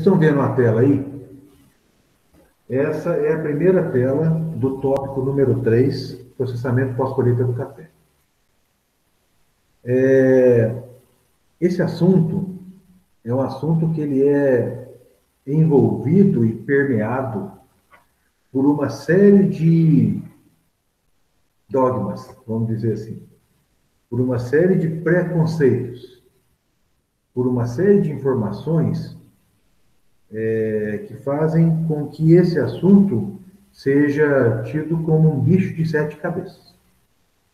Estão vendo a tela aí? Essa é a primeira tela do tópico número 3, processamento pós-colheita do café. Esse assunto é um assunto que ele é envolvido e permeado por uma série de dogmas, vamos dizer assim, por uma série de preconceitos, por uma série de informações que fazem com que esse assunto seja tido como um bicho de sete cabeças,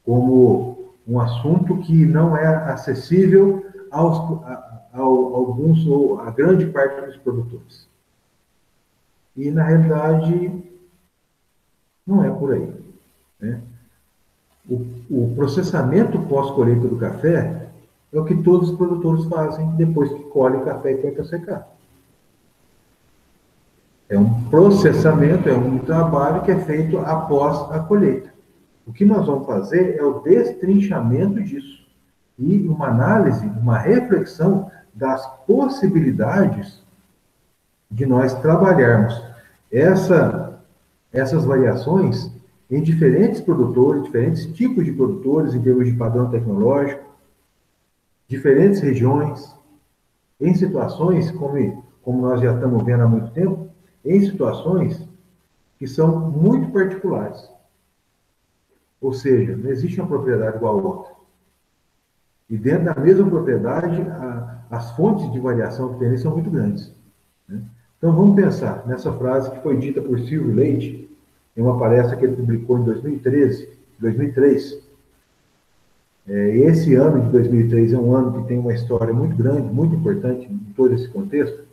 como um assunto que não é acessível alguns ou a grande parte dos produtores. E, na realidade, não é por aí, né? O processamento pós-colheita do café é o que todos os produtores fazem depois que colhe café e põe para secar. É um processamento, é um trabalho que é feito após a colheita. O que nós vamos fazer é o destrinchamento disso e uma análise, uma reflexão das possibilidades de nós trabalharmos essas variações em diferentes produtores, diferentes tipos de produtores em termos de padrão tecnológico, diferentes regiões, em situações como nós já estamos vendo há muito tempo, em situações que são muito particulares. Ou seja, não existe uma propriedade igual a outra. E dentro da mesma propriedade, as fontes de variação que tem são muito grandes, né? Então vamos pensar nessa frase que foi dita por Silvio Leite, em uma palestra que ele publicou em 2003. Esse ano de 2003 é um ano que tem uma história muito grande, muito importante em todo esse contexto.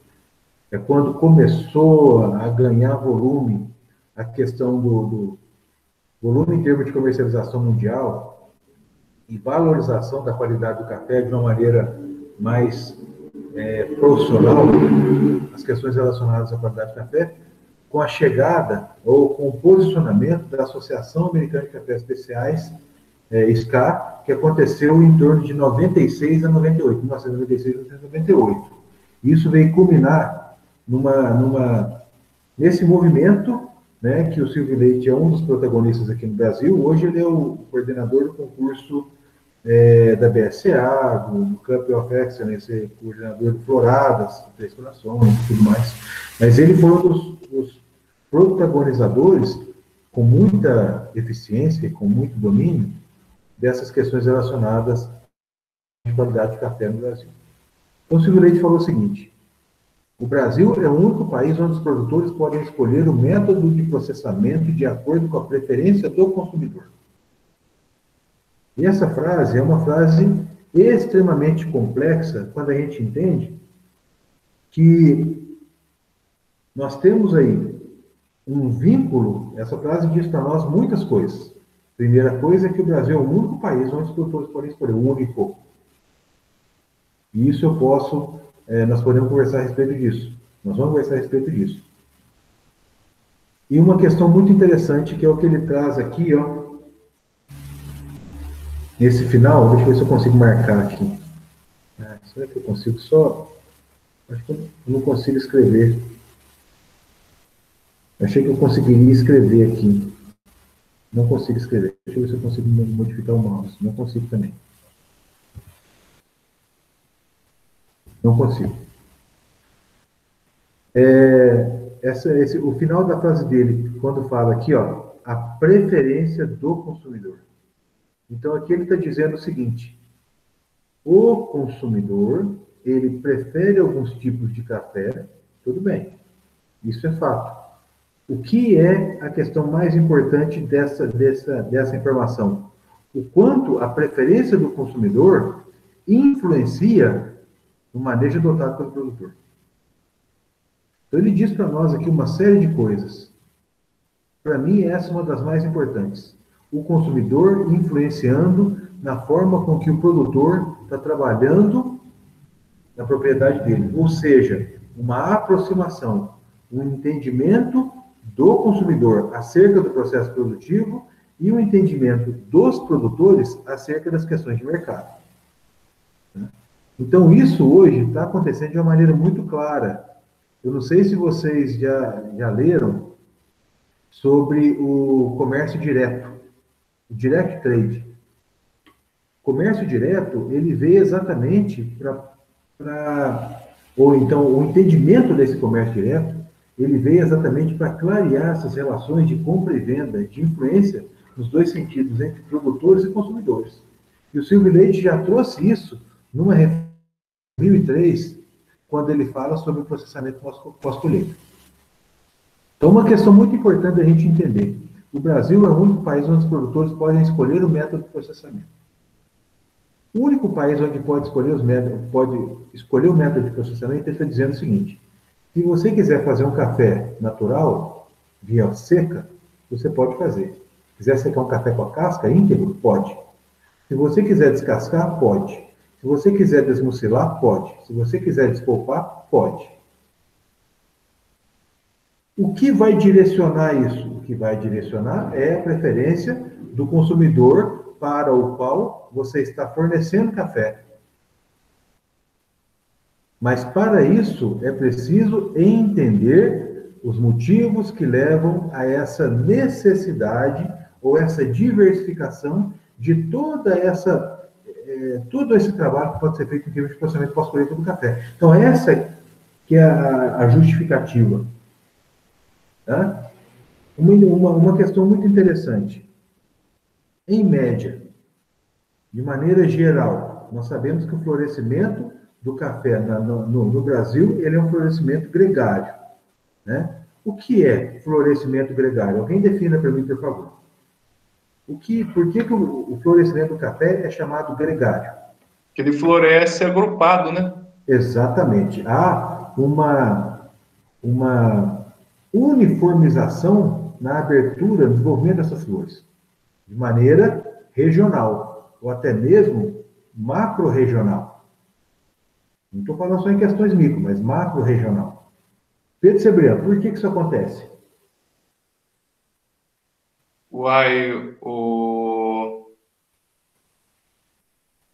É quando começou a ganhar volume a questão do volume em termos de comercialização mundial e valorização da qualidade do café de uma maneira mais profissional, as questões relacionadas à qualidade do café, com a chegada ou com o posicionamento da Associação Americana de Cafés Especiais, SCA, que aconteceu em torno de 96 a 98, 1996 a 1998. Isso veio culminar nesse movimento, né, que o Silvio Leite é um dos protagonistas aqui no Brasil. Hoje ele é o coordenador do concurso da BSA, do Cup of Excellence, coordenador do Floradas, Três Corações e tudo mais. Mas ele foi um dos protagonizadores, com muita eficiência e com muito domínio, dessas questões relacionadas à qualidade de café no Brasil. Então, o Silvio Leite falou o seguinte: o Brasil é o único país onde os produtores podem escolher o método de processamento de acordo com a preferência do consumidor. E essa frase é uma frase extremamente complexa quando a gente entende que nós temos aí um vínculo. Essa frase diz para nós muitas coisas. Primeira coisa é que o Brasil é o único país onde os produtores podem escolher, o único. E isso nós podemos conversar a respeito disso. Nós vamos conversar a respeito disso. E uma questão muito interessante, que é o que ele traz aqui, ó, nesse final. Deixa eu ver se eu consigo marcar aqui. Será que eu consigo só? Acho que eu não consigo escrever. Achei que eu conseguiria escrever aqui. Não consigo escrever. Deixa eu ver se eu consigo modificar o mouse. Não consigo também. Não consigo. O final da frase dele, quando fala aqui, ó, a preferência do consumidor. Então, aqui ele está dizendo o seguinte: o consumidor, ele prefere alguns tipos de café, tudo bem, isso é fato. O que é a questão mais importante dessa informação? O quanto a preferência do consumidor influencia no manejo adotado pelo produtor. Então, ele diz para nós aqui uma série de coisas. Para mim, essa é uma das mais importantes. O consumidor influenciando na forma com que o produtor está trabalhando na propriedade dele. Ou seja, uma aproximação, um entendimento do consumidor acerca do processo produtivo e um entendimento dos produtores acerca das questões de mercado. Então, isso hoje está acontecendo de uma maneira muito clara. Eu não sei se vocês já leram sobre o comércio direto, o direct trade. O comércio direto, ele veio exatamente ou então, o entendimento desse comércio direto, ele veio exatamente para clarear essas relações de compra e venda, de influência nos dois sentidos, entre produtores e consumidores. E o Silvio Leite já trouxe isso numa reforma de 2003, quando ele fala sobre o processamento pós-colheita. Então, uma questão muito importante a gente entender. O Brasil é o único país onde os produtores podem escolher o método de processamento. O único país onde pode escolher o método de processamento está dizendo o seguinte: se você quiser fazer um café natural, via seca, você pode fazer. Se quiser secar um café com a casca íntegro, pode. Se você quiser descascar, pode. Se você quiser desmucilar, pode. Se você quiser despolpar, pode. O que vai direcionar isso? O que vai direcionar é a preferência do consumidor para o qual você está fornecendo café. Mas para isso é preciso entender os motivos que levam a essa necessidade ou essa diversificação de todo esse trabalho que pode ser feito em termos de processamento pós-colheita do café. Então essa que é a justificativa. Tá? Uma questão muito interessante. Em média, de maneira geral, nós sabemos que o florescimento do café no Brasil, ele é um florescimento gregário. Né? O que é florescimento gregário? Alguém defina para mim, por favor. Por que o florescimento do café é chamado gregário? Que ele floresce agrupado, né? Exatamente. Há uma uniformização na abertura, no desenvolvimento dessas flores, de maneira regional, ou até mesmo macro-regional. Não estou falando só em questões micro, mas macro-regional. Pedro Sebriano, por que isso acontece? Uai,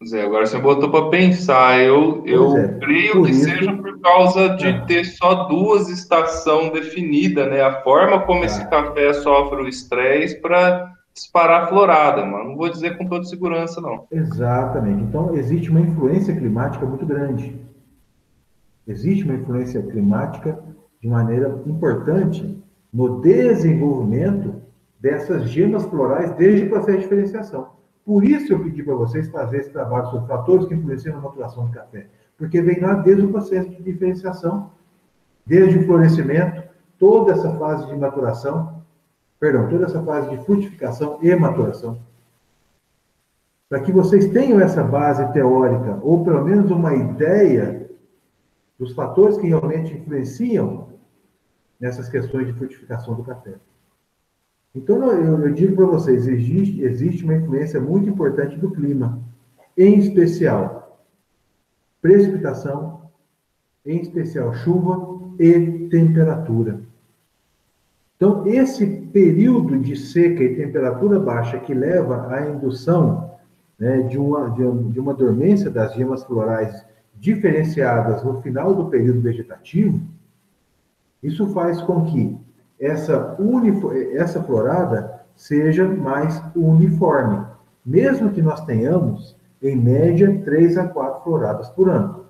Zé, agora você botou para pensar. Pois Eu é, creio por que seja isso... por causa de Ah, ter só duas estações definidas, né? A forma como esse tá. café sofre o estresse para disparar a florada, mas não vou dizer com toda segurança, não. Exatamente. Então, existe uma influência climática muito grande. Existe uma influência climática de maneira importante no desenvolvimento dessas gemas florais desde o processo de diferenciação. Por isso eu pedi para vocês fazer esse trabalho sobre fatores que influenciam na maturação do café, porque vem lá desde o processo de diferenciação, desde o florescimento, toda essa fase de maturação, perdão, toda essa fase de frutificação e maturação. Para que vocês tenham essa base teórica, ou pelo menos uma ideia dos fatores que realmente influenciam nessas questões de frutificação do café. Então, eu digo para vocês, existe uma influência muito importante do clima, em especial precipitação, em especial chuva e temperatura. Então, esse período de seca e temperatura baixa que leva à indução, né, de uma dormência das gemas florais diferenciadas no final do período vegetativo, isso faz com que essa florada seja mais uniforme, mesmo que nós tenhamos, em média, 3 a 4 floradas por ano.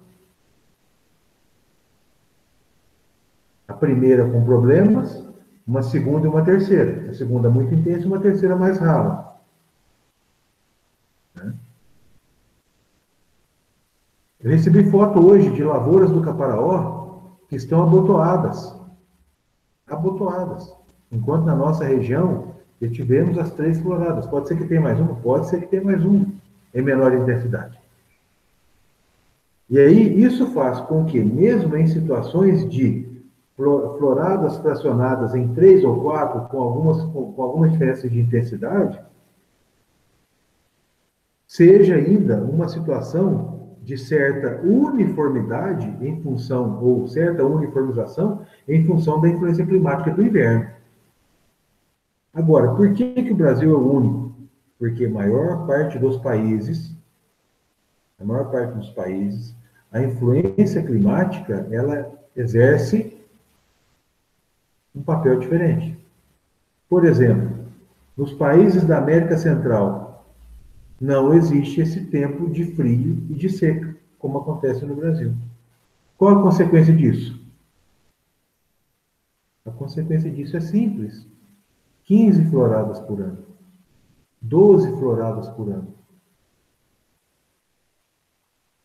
A primeira com problemas, uma segunda e uma terceira. A segunda muito intensa e uma terceira mais rala. Eu recebi foto hoje de lavouras do Caparaó que estão abotoadas. Abotoadas. Enquanto na nossa região tivemos as 3 floradas. Pode ser que tenha mais uma? Pode ser que tenha mais uma, em menor intensidade. E aí, isso faz com que, mesmo em situações de floradas fracionadas em 3 ou 4, com algumas diferenças de intensidade, seja ainda uma situação de certa uniformidade em função, ou certa uniformização em função da influência climática do inverno. Agora, por que o Brasil é o único? Porque a maior parte dos países, a influência climática, ela exerce um papel diferente. Por exemplo, nos países da América Central, não existe esse tempo de frio e de seca, como acontece no Brasil. Qual a consequência disso? A consequência disso é simples: 15 floradas por ano, 12 floradas por ano.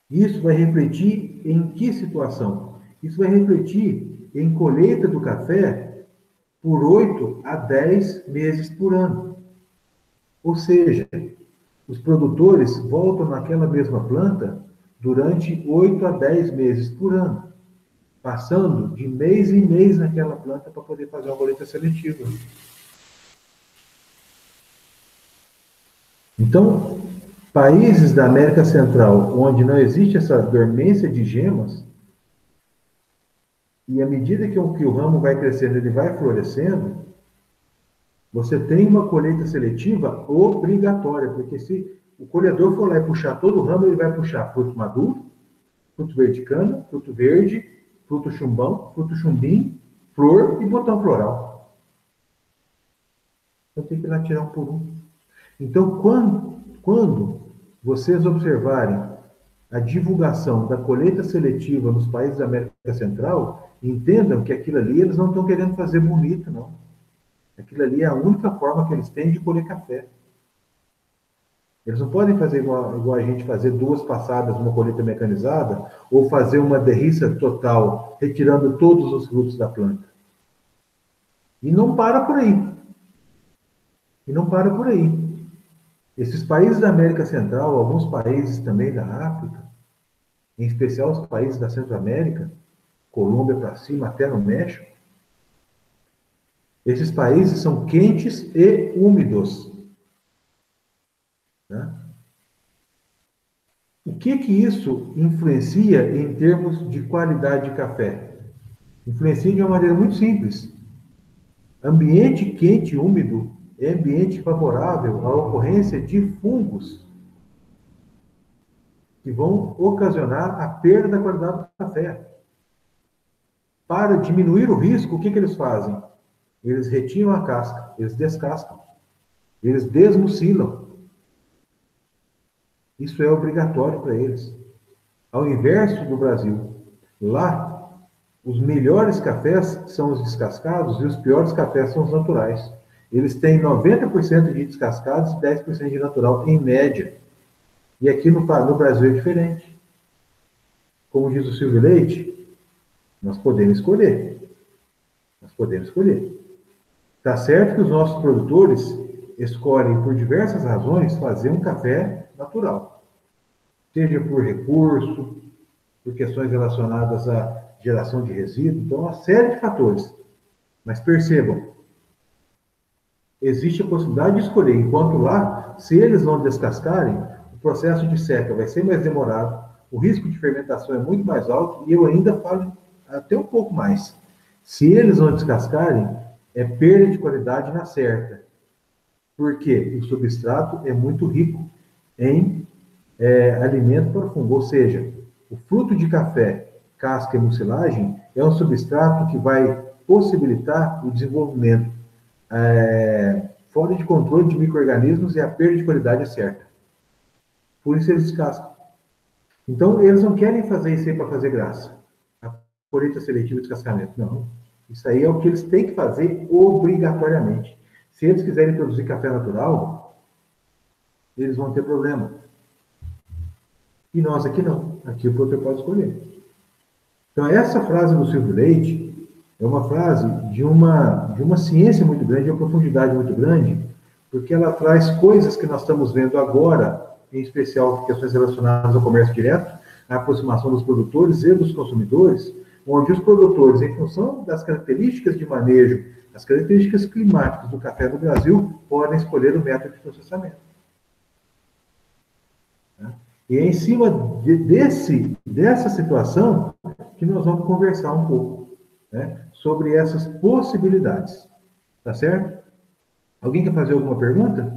Isso vai refletir em que situação? Isso vai refletir em colheita do café por 8 a 10 meses por ano. Ou seja, os produtores voltam naquela mesma planta durante 8 a 10 meses por ano, passando de mês em mês naquela planta para poder fazer uma colheita seletiva. Então, países da América Central, onde não existe essa dormência de gemas, e à medida que o ramo vai crescendo, ele vai florescendo, você tem uma colheita seletiva obrigatória, porque se o colhedor for lá e puxar todo o ramo, ele vai puxar fruto maduro, fruto verde cana, fruto verde, fruto chumbão, fruto chumbim, flor e botão floral. Então tem que ir lá tirar um por um. Então, quando vocês observarem a divulgação da colheita seletiva nos países da América Central, entendam que aquilo ali eles não estão querendo fazer bonito, não. Aquilo ali é a única forma que eles têm de colher café. Eles não podem fazer igual a gente, fazer duas passadas numa colheita mecanizada, ou fazer uma derriça total, retirando todos os frutos da planta. E não para por aí. E não para por aí. Esses países da América Central, alguns países também da África, em especial os países da Centro-América, Colômbia para cima, até no México, esses países são quentes e úmidos. Né? O que isso influencia em termos de qualidade de café? Influencia de uma maneira muito simples. Ambiente quente e úmido é ambiente favorável à ocorrência de fungos que vão ocasionar a perda da qualidade do café. Para diminuir o risco, o que eles fazem? Eles retiram a casca, eles descascam, eles desmucilam. Isso é obrigatório para eles. Ao inverso do Brasil, lá, os melhores cafés são os descascados e os piores cafés são os naturais. Eles têm 90% de descascados e 10% de natural, em média. E aqui no Brasil é diferente. Como diz o Silvio Leite, nós podemos escolher. Nós podemos escolher. Está certo que os nossos produtores escolhem, por diversas razões, fazer um café natural. Seja por recurso, por questões relacionadas à geração de resíduos, então, uma série de fatores. Mas percebam, existe a possibilidade de escolher, enquanto lá, se eles não descascarem, o processo de seca vai ser mais demorado, o risco de fermentação é muito mais alto, e eu ainda falo até um pouco mais. Se eles não descascarem, é perda de qualidade na certa. Porque o substrato é muito rico em alimento para fungo, ou seja, o fruto de café, casca e mucilagem é um substrato que vai possibilitar o desenvolvimento fora de controle de micro-organismos e a perda de qualidade é certa. Por isso eles descascam. Então, eles não querem fazer isso aí para fazer graça. A colheita seletiva de descascamento. Não. Isso aí é o que eles têm que fazer obrigatoriamente. Se eles quiserem produzir café natural, eles vão ter problema. E nós aqui não. Aqui o produtor pode escolher. Então, essa frase do Silvio Leite é uma frase de uma ciência muito grande, de uma profundidade muito grande, porque ela traz coisas que nós estamos vendo agora, em especial questões relacionadas ao comércio direto, a aproximação dos produtores e dos consumidores, onde os produtores, em função das características de manejo, as características climáticas do café do Brasil, podem escolher o método de processamento. E é em cima dessa situação que nós vamos conversar um pouco, né, sobre essas possibilidades. Tá certo? Alguém quer fazer alguma pergunta?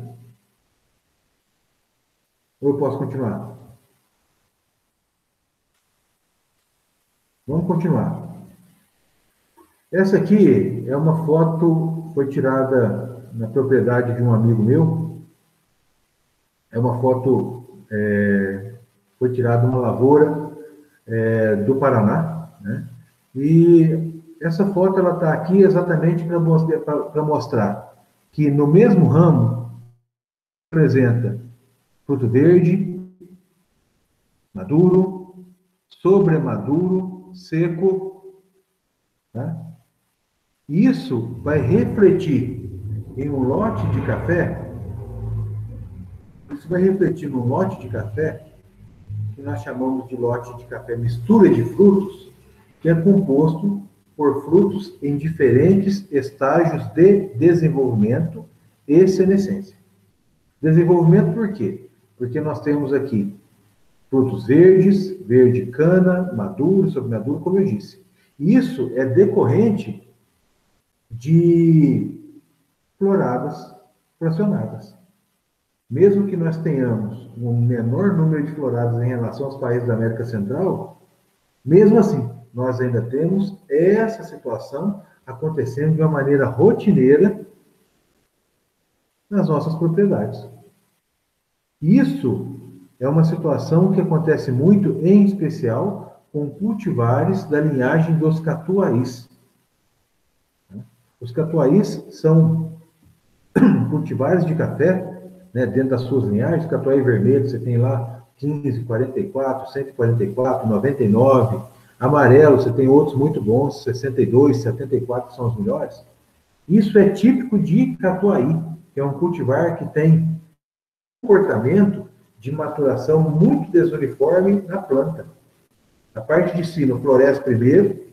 Ou eu posso continuar? Vamos continuar. Essa aqui é uma foto, foi tirada na propriedade de um amigo meu. É uma foto, foi tirada numa lavoura do Paraná, né? E essa foto ela está aqui exatamente para mostrar que no mesmo ramo apresenta fruto verde, maduro, sobremaduro, seco, tá? Isso vai refletir em um lote de café, isso vai refletir num lote de café que nós chamamos de lote de café mistura de frutos, que é composto por frutos em diferentes estágios de desenvolvimento e senescência. Desenvolvimento por quê? Porque nós temos aqui frutos verdes, verde cana, maduro, sobremaduro, como eu disse. Isso é decorrente de floradas fracionadas. Mesmo que nós tenhamos um menor número de floradas em relação aos países da América Central, mesmo assim, nós ainda temos essa situação acontecendo de uma maneira rotineira nas nossas propriedades. Isso é uma situação que acontece muito, em especial, com cultivares da linhagem dos catuaís. Os catuaís são cultivares de café, né, dentro das suas linhagens. Catuai vermelho, você tem lá 15, 44, 144, 99. Amarelo, você tem outros muito bons, 62, 74, que são os melhores. Isso é típico de catuai, que é um cultivar que tem um comportamento de maturação muito desuniforme na planta. A parte de cima floresce primeiro,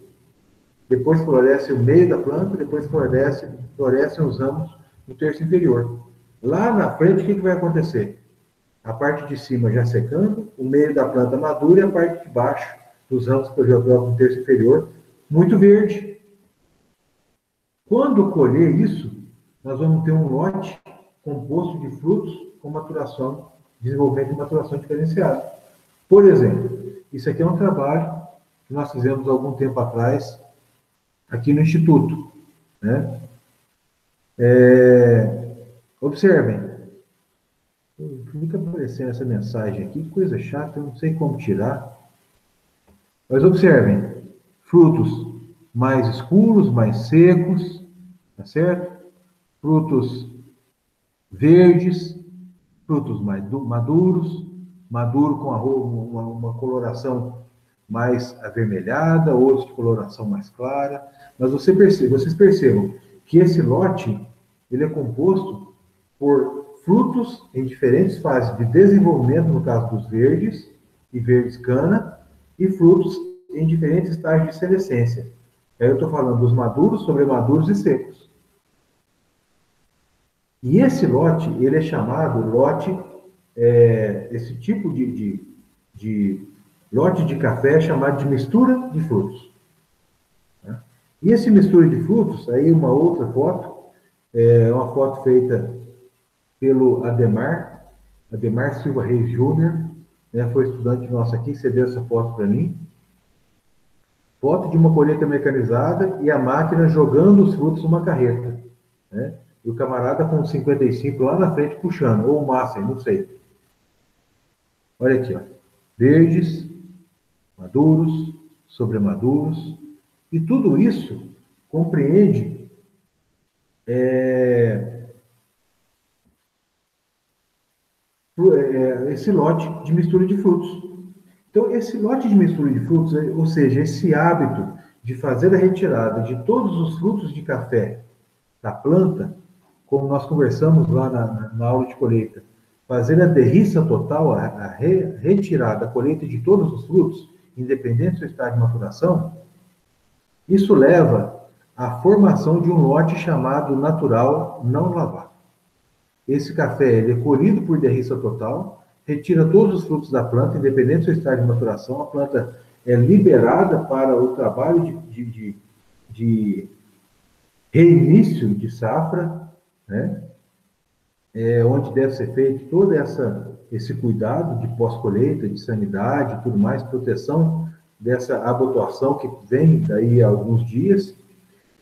depois floresce o meio da planta, depois florescem os ramos no terço inferior. Lá na frente, o que vai acontecer? A parte de cima já secando, o meio da planta madura e a parte de baixo dos ramos que eu já coloco no terço inferior, muito verde. Quando colher isso, nós vamos ter um lote composto de frutos com maturação, desenvolvimento e maturação diferenciada. Por exemplo, isso aqui é um trabalho que nós fizemos há algum tempo atrás aqui no Instituto, né? Observem, fica aparecendo essa mensagem aqui, que coisa chata, eu não sei como tirar. Mas observem, frutos mais escuros, mais secos, tá certo? Frutos verdes, frutos mais maduros, maduro com uma coloração mais avermelhada, outros de coloração mais clara. Mas vocês percebam que esse lote ele é composto por frutos em diferentes fases de desenvolvimento, no caso dos verdes e verdes cana, e frutos em diferentes estágios de senescência. Aí eu estou falando dos maduros, sobremaduros e secos. E esse lote, ele é chamado lote, esse tipo de lote de café é chamado de mistura de frutos. Né? E esse mistura de frutos, aí uma outra foto, é uma foto feita pelo Ademar Silva Reis Júnior, né, foi estudante nosso aqui, cedeu essa foto para mim. Foto de uma colheita mecanizada e a máquina jogando os frutos numa carreta. Né? E o camarada com 55 lá na frente puxando, ou massa, não sei. Olha aqui, ó. Verdes, maduros, sobremaduros, e tudo isso compreende esse lote de mistura de frutos. Então, esse lote de mistura de frutos, ou seja, esse hábito de fazer a retirada de todos os frutos de café da planta, como nós conversamos lá na aula de colheita, fazer a derriça total, a retirada, a colheita de todos os frutos, independente do seu estado de maturação, isso leva à formação de um lote chamado natural não lavado. Esse café ele é colhido por derriça total, retira todos os frutos da planta, independente do seu estado de maturação, a planta é liberada para o trabalho de reinício de safra, né? Onde deve ser feito todo esse cuidado de pós-colheita, de sanidade, tudo mais, proteção dessa abotoação que vem daí a alguns dias.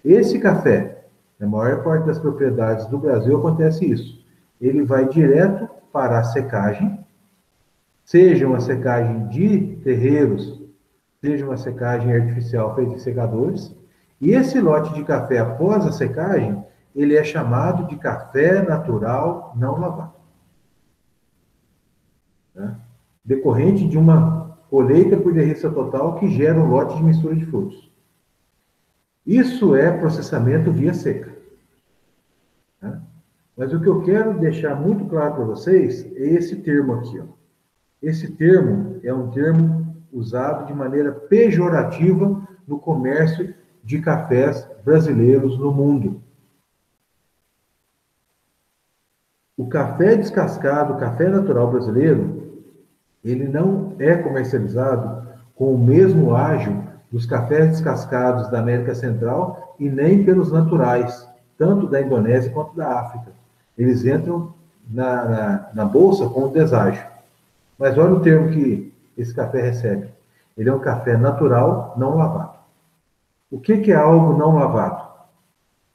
Esse café, na maior parte das propriedades do Brasil acontece isso. Ele vai direto para a secagem, seja uma secagem de terreiros, seja uma secagem artificial feita em secadores, e esse lote de café após a secagem, ele é chamado de café natural não lavado. Né? Decorrente de uma colheita por derrista total que gera um lote de mistura de frutos. Isso é processamento via seca. Né? Mas o que eu quero deixar muito claro para vocês é esse termo aqui. Ó. Esse termo é um termo usado de maneira pejorativa no comércio de cafés brasileiros no mundo. O café descascado, o café natural brasileiro, ele não é comercializado com o mesmo ágio dos cafés descascados da América Central e nem pelos naturais, tanto da Indonésia quanto da África. Eles entram na bolsa com o deságio. Mas olha o termo que esse café recebe. Ele é um café natural não lavado. O que é algo não lavado?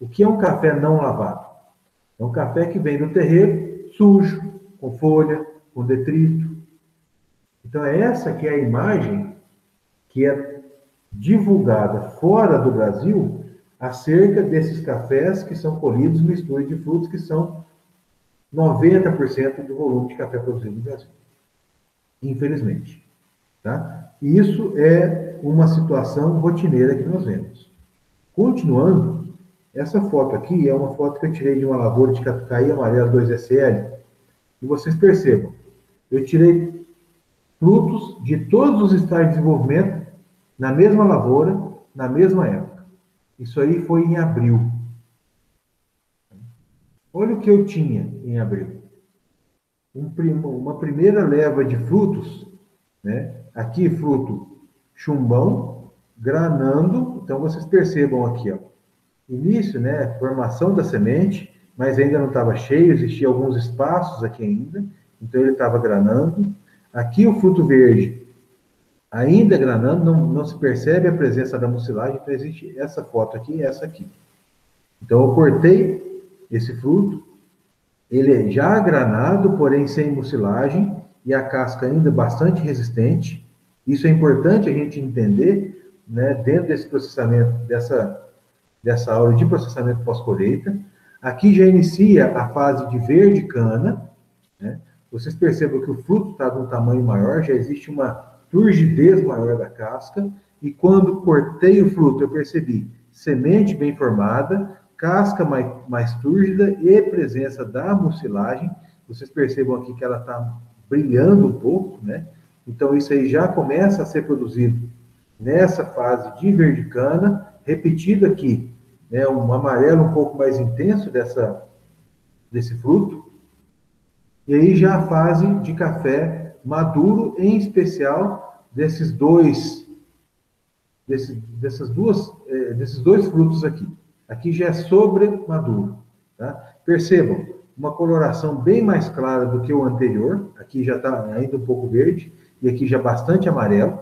O que é um café não lavado? É um café que vem do terreiro sujo, com folha, com detrito. Então, é essa que é a imagem que é divulgada fora do Brasil acerca desses cafés que são colhidos no estúdio de frutos, que são 90% do volume de café produzido no Brasil. Infelizmente. Tá? E isso é uma situação rotineira que nós vemos. Continuando, essa foto aqui é uma foto que eu tirei de uma lavoura de catucaí amarela 2SL, e vocês percebam, eu tirei frutos de todos os estágios de desenvolvimento na mesma lavoura, na mesma época. Isso aí foi em abril. Olha o que eu tinha em abril. Uma primeira leva de frutos, né? Aqui fruto chumbão, granando. Então vocês percebam aqui, ó, início, né? Formação da semente, mas ainda não estava cheio, existia alguns espaços aqui ainda, então ele estava granando. Aqui o fruto verde ainda granando, não se percebe a presença da mucilagem, então existe essa foto aqui e essa aqui. Então eu cortei esse fruto, ele é já granado, porém sem mucilagem, e a casca ainda bastante resistente. Isso é importante a gente entender, né, dentro desse processamento, dessa aula de processamento pós-colheita. Aqui já inicia a fase de verde cana, né? Vocês percebam que o fruto está de um tamanho maior, já existe uma turgidez maior da casca, e quando cortei o fruto, eu percebi semente bem formada, casca mais túrgida e presença da mucilagem. Vocês percebam aqui que ela está brilhando um pouco, né? Então, isso aí já começa a ser produzido nessa fase de verde cana, repetido aqui, né? Um amarelo um pouco mais intenso desse fruto. E aí já a fase de café maduro, em especial desses dois frutos aqui. Aqui já é sobre maduro. Tá? Percebam, uma coloração bem mais clara do que o anterior. Aqui já está ainda um pouco verde, e aqui já bastante amarelo.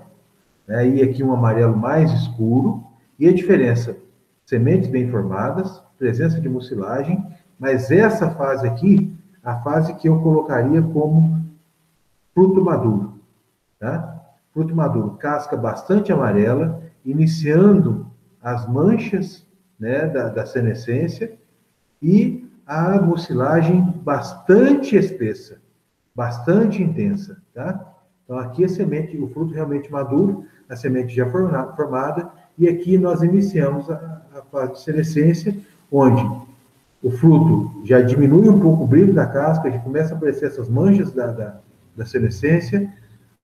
Né? E aqui um amarelo mais escuro. E a diferença, sementes bem formadas, presença de mucilagem, mas essa fase aqui, a fase que eu colocaria como fruto maduro. Tá? Fruto maduro, casca bastante amarela, iniciando as manchas, né, da senescência, e a mucilagem bastante espessa, bastante intensa. Tá? Então, aqui a semente, o fruto realmente maduro, a semente já formada, e aqui nós iniciamos a fase de senescência, onde o fruto já diminui um pouco o brilho da casca, já começa a aparecer essas manchas da senescência,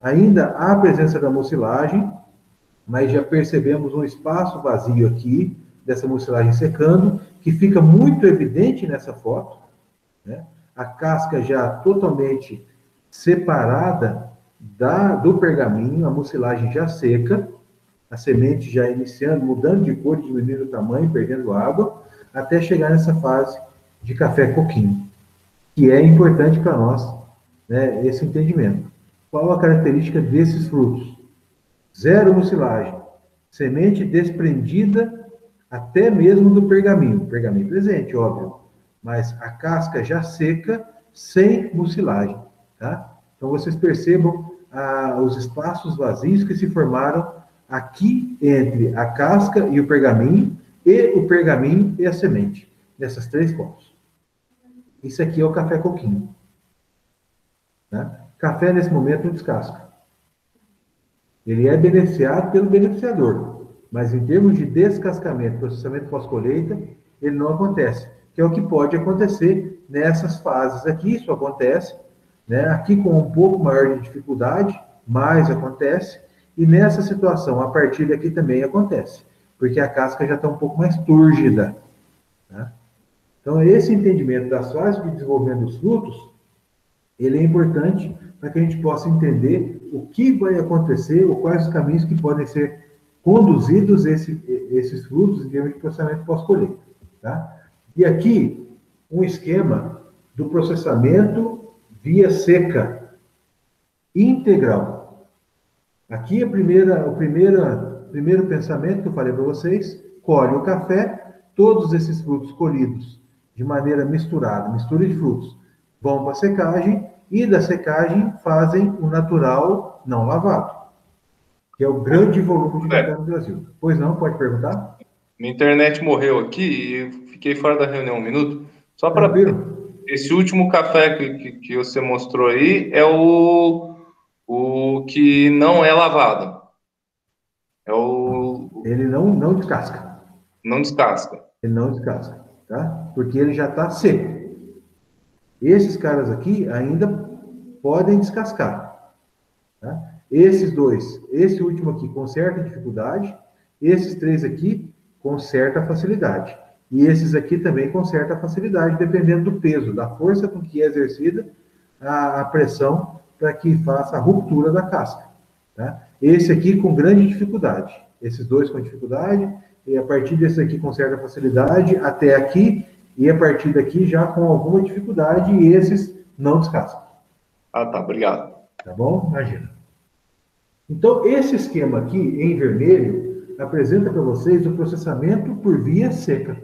ainda há a presença da mucilagem, mas já percebemos um espaço vazio aqui, dessa mucilagem secando, que fica muito evidente nessa foto, né? A casca já totalmente separada do pergaminho, a mucilagem já seca, a semente já iniciando, mudando de cor, diminuindo o tamanho, perdendo água, até chegar nessa fase de café coquinho, que é importante para nós, né, esse entendimento. Qual a característica desses frutos? Zero mucilagem, semente desprendida até mesmo do pergaminho presente, óbvio, mas a casca já seca, sem mucilagem, tá? Então, vocês percebam os espaços vazios que se formaram aqui entre a casca e o pergaminho e a semente, nessas 3 pontos. Isso aqui é o café coquinho. Tá? Café, nesse momento, não descasca. Ele é beneficiado pelo beneficiador, mas em termos de descascamento, processamento pós-colheita, ele não acontece, que é o que pode acontecer nessas fases aqui. Isso acontece, né? Aqui com um pouco maior de dificuldade, mas acontece, e nessa situação, a partir daqui também acontece, porque a casca já está um pouco mais túrgida. Tá? Então, esse entendimento das fases de desenvolvimento dos frutos, ele é importante para que a gente possa entender o que vai acontecer, ou quais os caminhos que podem ser conduzidos esses frutos em termos de processamento pós-colheita. Tá? E aqui, um esquema do processamento via seca integral. Aqui o primeiro pensamento que eu falei para vocês: colhe o café, todos esses frutos colhidos de maneira misturada, mistura de frutos, vão para a secagem, e da secagem fazem o natural não lavado, que é o grande volume de café no Brasil. Pois não, pode perguntar? Minha internet morreu aqui e eu fiquei fora da reunião um minuto. Só para esse último café que você mostrou aí é o que não é lavado. Ele não descasca. Não descasca. Ele não descasca, tá? Porque ele já está seco. Esses caras aqui ainda podem descascar. Tá? Esses 2, esse último aqui com certa dificuldade, esses 3 aqui com certa facilidade. E esses aqui também com certa facilidade, dependendo do peso, da força com que é exercida a pressão para que faça a ruptura da casca. Tá? Esse aqui com grande dificuldade. Esses 2 com dificuldade, e a partir desse aqui com certa facilidade, até aqui, e a partir daqui já com alguma dificuldade, e esses não descascam. Ah, tá, obrigado. Tá bom? Imagina. Então, esse esquema aqui, em vermelho, apresenta para vocês o processamento por via seca.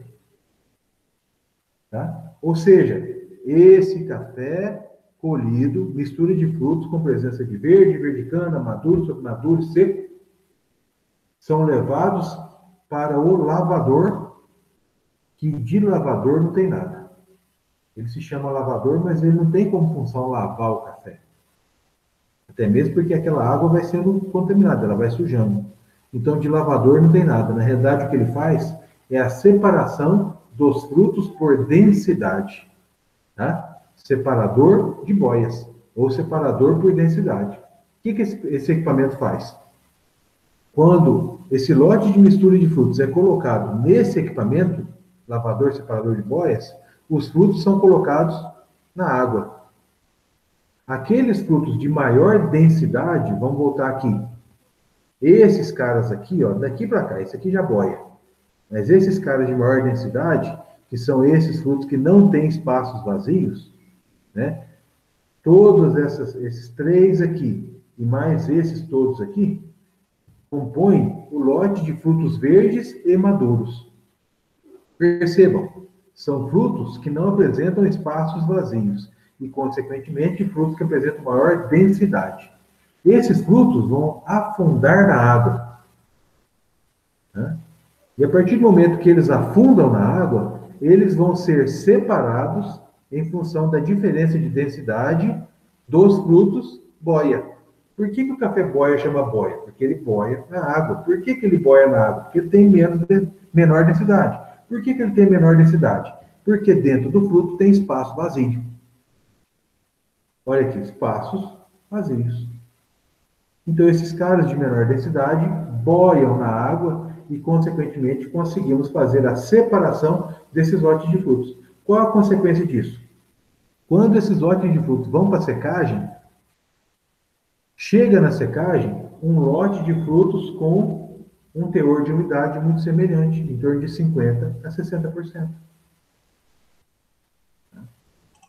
Tá? Ou seja, esse café colhido, mistura de frutos com presença de verde cana, maduro, submaduro, seco, são levados para o lavador, que de lavador não tem nada. Ele se chama lavador, mas ele não tem como função lavar o café. Até mesmo porque aquela água vai sendo contaminada, ela vai sujando. Então, de lavador não tem nada. Na realidade, o que ele faz é a separação dos frutos por densidade. Tá? Separador de boias, ou separador por densidade. O que esse equipamento faz? Quando esse lote de mistura de frutos é colocado nesse equipamento, lavador, separador de boias, os frutos são colocados na água. Aqueles frutos de maior densidade, vamos voltar aqui. Esses caras aqui, ó, daqui para cá, esse aqui já boia. Mas esses caras de maior densidade, que são esses frutos que não têm espaços vazios, né? Todos esses 3 aqui, e mais esses todos aqui, compõem o lote de frutos verdes e maduros. Percebam, são frutos que não apresentam espaços vazios e, consequentemente, frutos que apresentam maior densidade. Esses frutos vão afundar na água. Né? E a partir do momento que eles afundam na água, eles vão ser separados em função da diferença de densidade dos frutos boia. Por que o café boia chama boia? Porque ele boia na água. Por que ele boia na água? Porque ele tem menor densidade. Por que ele tem menor densidade? Porque dentro do fruto tem espaço vazio. Olha aqui, espaços vazios. Então, esses caras de menor densidade boiam na água e, consequentemente, conseguimos fazer a separação desses lotes de frutos. Qual a consequência disso? Quando esses lotes de frutos vão para a secagem, chega na secagem um lote de frutos com um teor de umidade muito semelhante, em torno de 50% a 60%.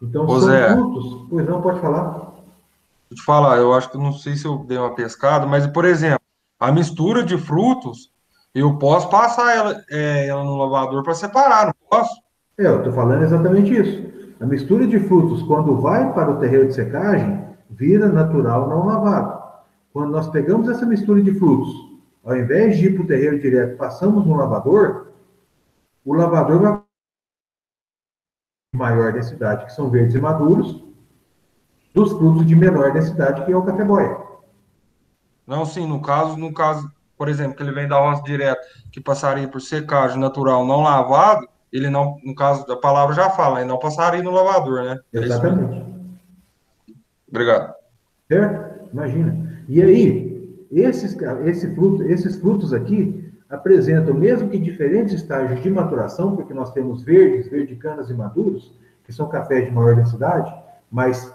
Então, Ô, são Zé, frutos... Pois não, pode falar. Vou te falar, eu acho que não sei se eu dei uma pescada, mas, por exemplo, a mistura de frutos Eu posso passar ela no lavador para separar, não posso? Eu estou falando exatamente isso. A mistura de frutos, quando vai para o terreiro de secagem, vira natural não lavado. Quando nós pegamos essa mistura de frutos, ao invés de ir para o terreiro direto, passamos no lavador, o lavador vai maior densidade, que são verdes e maduros, dos frutos de menor densidade, que é o café boia. Não, sim, no caso, por exemplo, que ele vem da roça direto, que passaria por secagem natural não lavado, ele não, no caso da palavra já fala, ele não passaria no lavador, né? É isso mesmo. Exatamente. Obrigado. Certo? Imagina. E aí, esses frutos aqui apresentam, mesmo que diferentes estágios de maturação, porque nós temos verdes, verdicanas e maduros, que são cafés de maior densidade, mas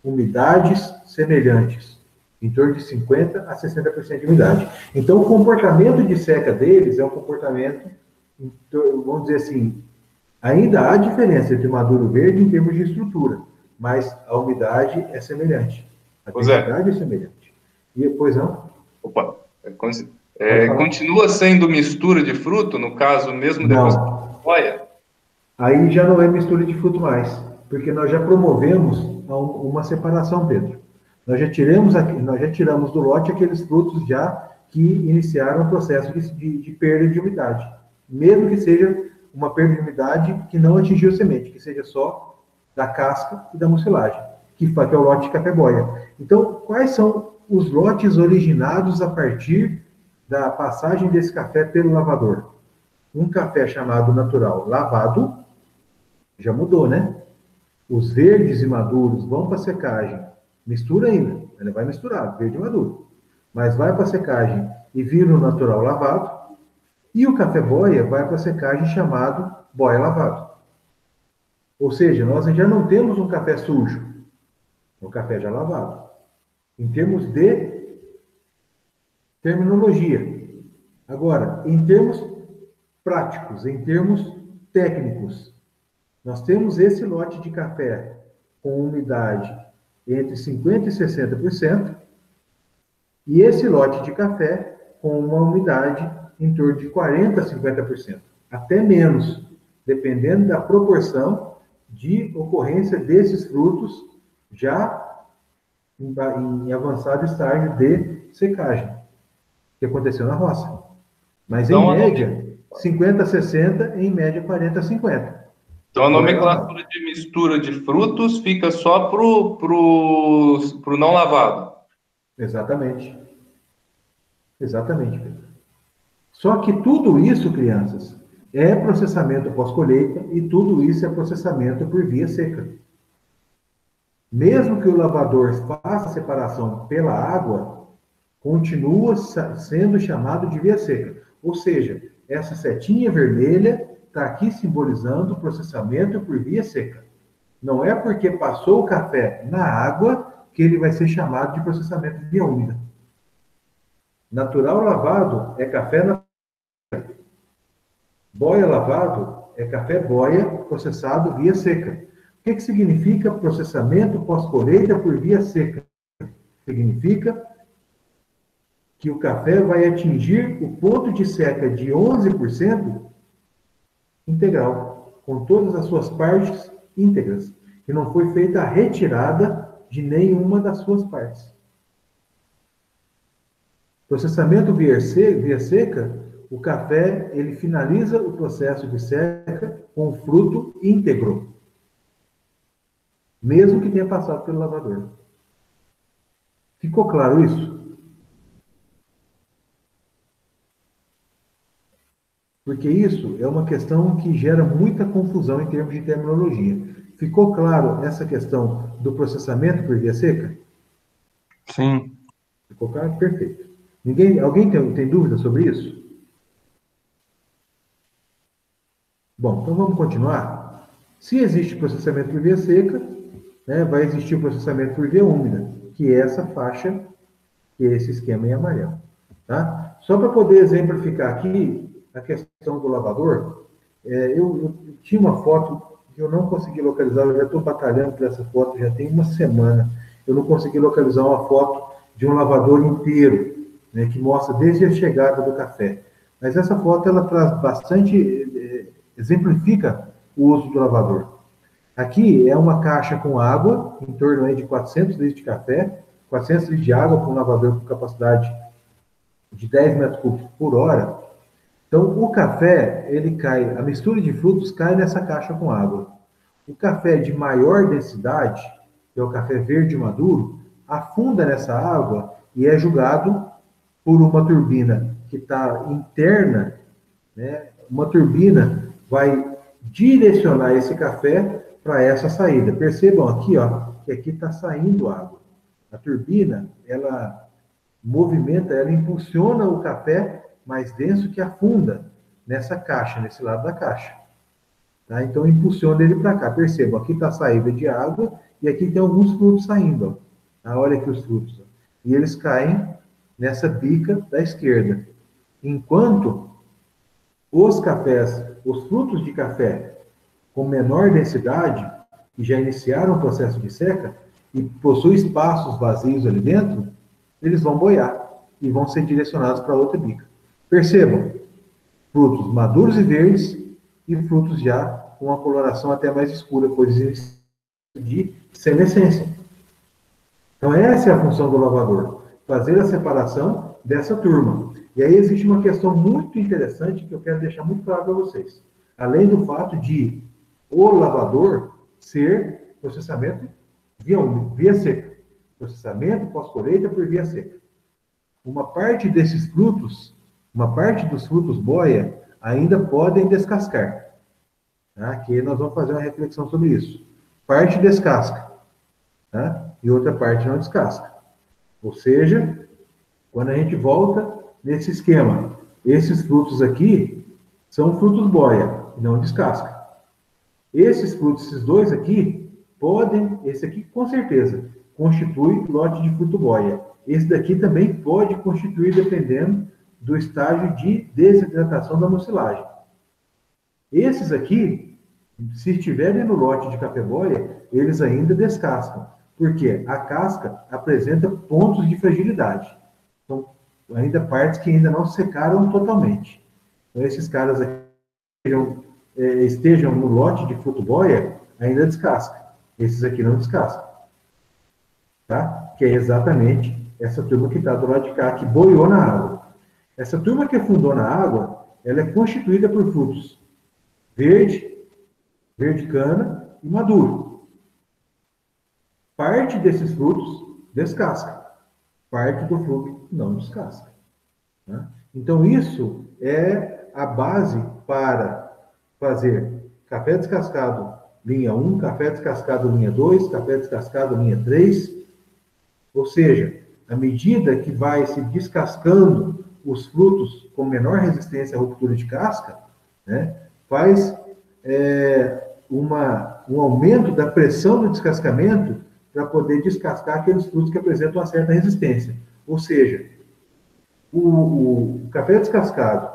umidades semelhantes, em torno de 50% a 60% de umidade. Então, o comportamento de seca deles é um comportamento, vamos dizer assim, ainda há diferença entre maduro verde em termos de estrutura, mas a umidade é semelhante. A densidade é semelhante. E depois não? Opa, continua sendo mistura de fruto, no caso, mesmo depois que boia? Aí já não é mistura de fruto mais, porque nós já promovemos uma separação, Pedro. Nós já tiramos do lote aqueles frutos já que iniciaram o processo de perda de umidade. Mesmo que seja uma perda de umidade que não atingiu a semente, que seja só da casca e da mucilagem, que é o lote de café boia. Então, quais são os lotes originados a partir da passagem desse café pelo lavador? Um café chamado natural lavado, já mudou, né? Os verdes e maduros vão para secagem, mistura ainda, ele vai misturar, verde e maduro, mas vai para secagem e vira o natural lavado, e o café boia vai para secagem chamado boia lavado. Ou seja, nós já não temos um café sujo, um café já lavado. Em termos de terminologia. Agora, em termos práticos, em termos técnicos, nós temos esse lote de café com umidade entre 50% e 60%, e esse lote de café com uma umidade em torno de 40% a 50%, até menos, dependendo da proporção de ocorrência desses frutos já em avançado estágio de secagem, que aconteceu na roça. Mas, então, em média, 50 a 60, em média, 40 a 50. Então, a nomenclatura de mistura de frutos fica só pro não lavado. Exatamente. Exatamente, Pedro. Só que tudo isso, crianças, é processamento pós-colheita e tudo isso é processamento por via seca. Mesmo que o lavador faça a separação pela água, continua sendo chamado de via seca. Ou seja, essa setinha vermelha está aqui simbolizando o processamento por via seca. Não é porque passou o café na água que ele vai ser chamado de processamento via úmida. Natural lavado é café natural. Boia lavado é café boia processado via seca. O que significa processamento pós-colheita por via seca? Significa que o café vai atingir o ponto de seca de 11% integral, com todas as suas partes íntegras, e não foi feita a retirada de nenhuma das suas partes. Processamento via seca, o café ele finaliza o processo de seca com o fruto íntegro, mesmo que tenha passado pelo lavador. Ficou claro isso? Porque isso é uma questão que gera muita confusão em termos de terminologia. Ficou claro essa questão do processamento por via seca? Sim. Ficou claro? Perfeito. Alguém tem dúvida sobre isso? Bom, então vamos continuar. Se existe processamento por via seca, né, vai existir o processamento por via úmida, que é essa faixa, que é esse esquema em amarelo. Tá? Só para poder exemplificar aqui a questão do lavador, eu tinha uma foto que eu não consegui localizar, eu já estou batalhando por essa foto, já tem uma semana. Eu não consegui localizar uma foto de um lavador inteiro, né, que mostra desde a chegada do café. Mas essa foto, ela traz bastante, exemplifica o uso do lavador. Aqui é uma caixa com água, em torno aí de 400 litros de café, 400 litros de água para um lavador com capacidade de 10 metros cúbicos por hora. Então, o café, ele cai, a mistura de frutos cai nessa caixa com água. O café de maior densidade, que é o café verde maduro, afunda nessa água e é jogado por uma turbina que está interna, né? Uma turbina vai direcionar esse café para essa saída. Percebam aqui, ó, que aqui está saindo água. A turbina, ela movimenta, ela impulsiona o café mais denso que afunda nessa caixa, nesse lado da caixa. Tá? Então, impulsiona ele para cá. Percebam, aqui está a saída de água e aqui tem alguns frutos saindo. Ó. Tá? Olha aqui os frutos. Ó. E eles caem nessa bica da esquerda. Enquanto os cafés, os frutos de café com menor densidade, que já iniciaram o processo de seca e possuem espaços vazios ali dentro, eles vão boiar e vão ser direcionados para outra bica. Percebam, frutos maduros e verdes e frutos já com uma coloração até mais escura, coisas de senescência. Então, essa é a função do lavador, fazer a separação dessa turma. E aí existe uma questão muito interessante que eu quero deixar muito claro para vocês. Além do fato de o lavador ser processamento via seca. Processamento pós-colheita por via seca. Uma parte desses frutos, uma parte dos frutos boia, ainda podem descascar. Tá? Aqui nós vamos fazer uma reflexão sobre isso. Parte descasca, tá? E outra parte não descasca. Ou seja, quando a gente volta nesse esquema, esses frutos aqui são frutos boia, não descasca. Esses frutos, esses dois aqui, podem, esse aqui com certeza, constitui lote de fruto boia. Esse daqui também pode constituir, dependendo do estágio de desidratação da mucilagem. Esses aqui, se estiverem no lote de café boia, eles ainda descascam, porque a casca apresenta pontos de fragilidade. Então, ainda partes que ainda não secaram totalmente. Então, esses caras aqui estejam no lote de fruto boia, ainda descasca. Esses aqui não descascam. Tá? Que é exatamente essa turma que está do lado de cá, que boiou na água. Essa turma que afundou na água, ela é constituída por frutos verde, verde cana e maduro. Parte desses frutos descasca. Parte do fruto não descasca. Né? Então, isso é a base para fazer café descascado linha 1, café descascado linha 2, café descascado linha 3. Ou seja, à medida que vai se descascando os frutos com menor resistência à ruptura de casca, né, faz um aumento da pressão do descascamento para poder descascar aqueles frutos que apresentam uma certa resistência. Ou seja, o café descascado,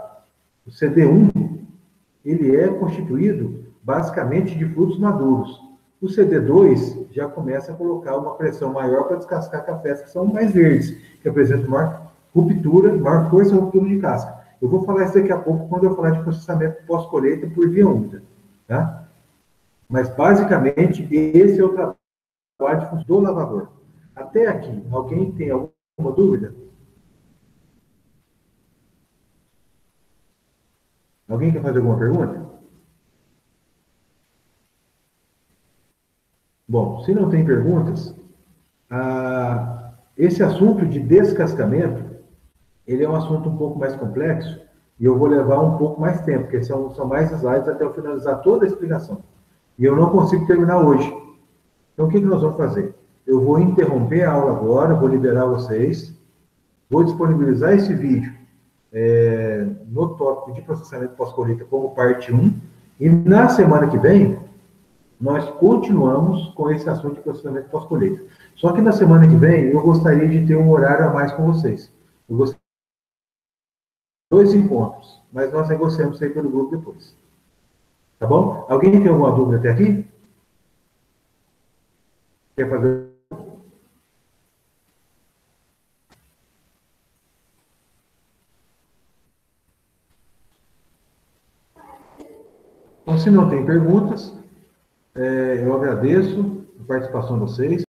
o CD1, ele é constituído basicamente de frutos maduros. O CD2 já começa a colocar uma pressão maior para descascar cafés que são mais verdes, que apresentam maior ruptura, maior força de ruptura de casca. Eu vou falar isso daqui a pouco quando eu falar de processamento pós-colheita por via úmida. Tá? Mas, basicamente, esse é o trabalho do lavador. Até aqui, alguém tem alguma dúvida? Alguém quer fazer alguma pergunta? Bom, se não tem perguntas, esse assunto de descascamento, ele é um assunto um pouco mais complexo e eu vou levar um pouco mais tempo, porque são mais slides até eu finalizar toda a explicação. E eu não consigo terminar hoje. Então, o que nós vamos fazer? Eu vou interromper a aula agora, vou liberar vocês, vou disponibilizar esse vídeo no tópico de processamento pós-colheita como parte 1, e na semana que vem, nós continuamos com esse assunto de processamento pós-colheita. Só que na semana que vem, eu gostaria de ter um horário a mais com vocês. Eu gostaria de 2 encontros, mas nós negociamos isso aí pelo grupo depois. Tá bom? Alguém tem alguma dúvida até aqui? Quer fazer? se não tem perguntas, eu agradeço a participação de vocês.